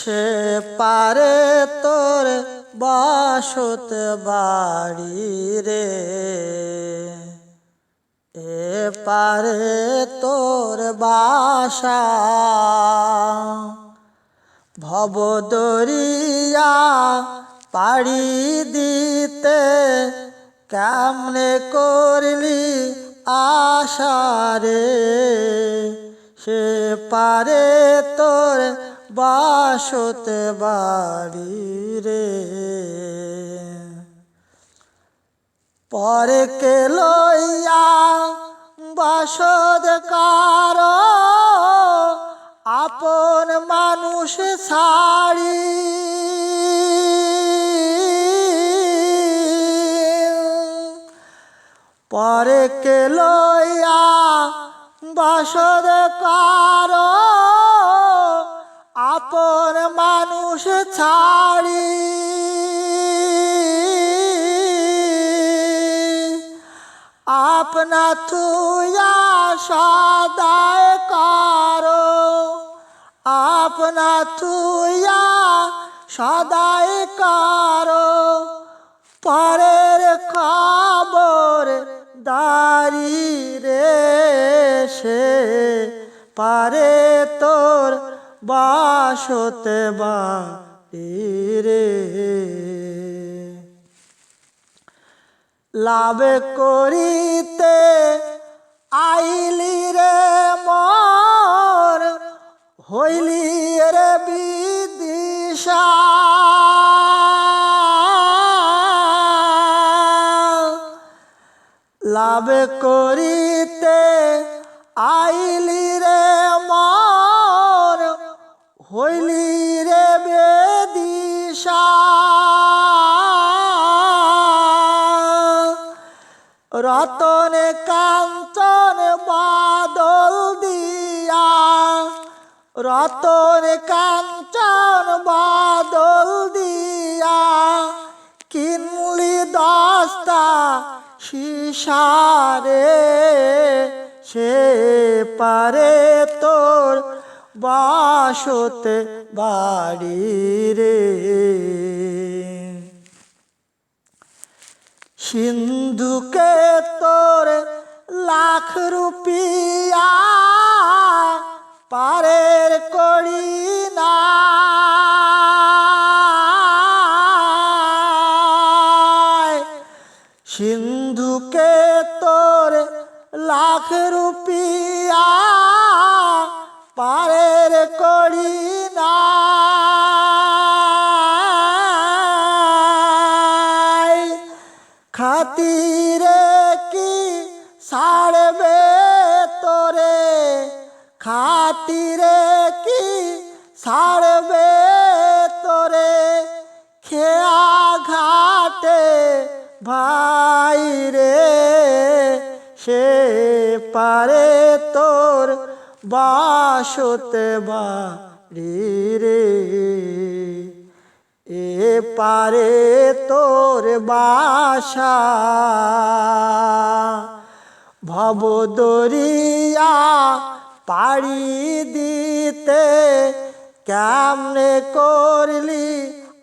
সে পারে তোর বসত বাড়ি রে, এ পারে তোর বাসা। ভবদরিয়া পাড়ি দিতে কেমনে করলি আশা রে, সে পারে তোর বসত বাড়ি রে। পরকে লইয়া বসত কার, আপন মানুষ ছাড়ি। পরকে লইয়া বসত কার, আপন মানুষ ছাড়ি। আপনা থুয়া সদায় কারো, আপনা থুয়া সদায় কারো। পরের খবর দারি রে, সে পারে তোর বসত বাড়ি রে। লাভ করিতে আইলি রে মর, হইলি রে বিদিশা। লাভ করিতে আইলি রে মর, হইলি রে বেদিশা। রতন কাঞ্চন বাদল দিয়া, রতন কাঞ্চন বাদল দিয়া। কিনলি দস্তা শিশারে, সে পারে তোর বসত বাড়ি রে। সিন্ধুকে তোর লাখ রুপিয়া পারের করি না। সিন্ধুকে তোর লাখ রুপিয়া পারের করি না। খাতিরে কি ছাড়বে তোরে, খাতিরে কি ছাড়বে তোরে। খেয়া ঘাটে ভাই রে, সে পারে তোর বসত বাড়ি রে, এ পারে তোর বাসা। ভবদরিয়া পাড়ি দিতে কেমনে করলি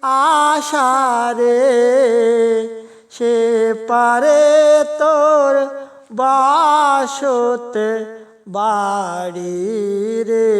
আশা রে, সে পারে তোর বসত বাড়ি রে।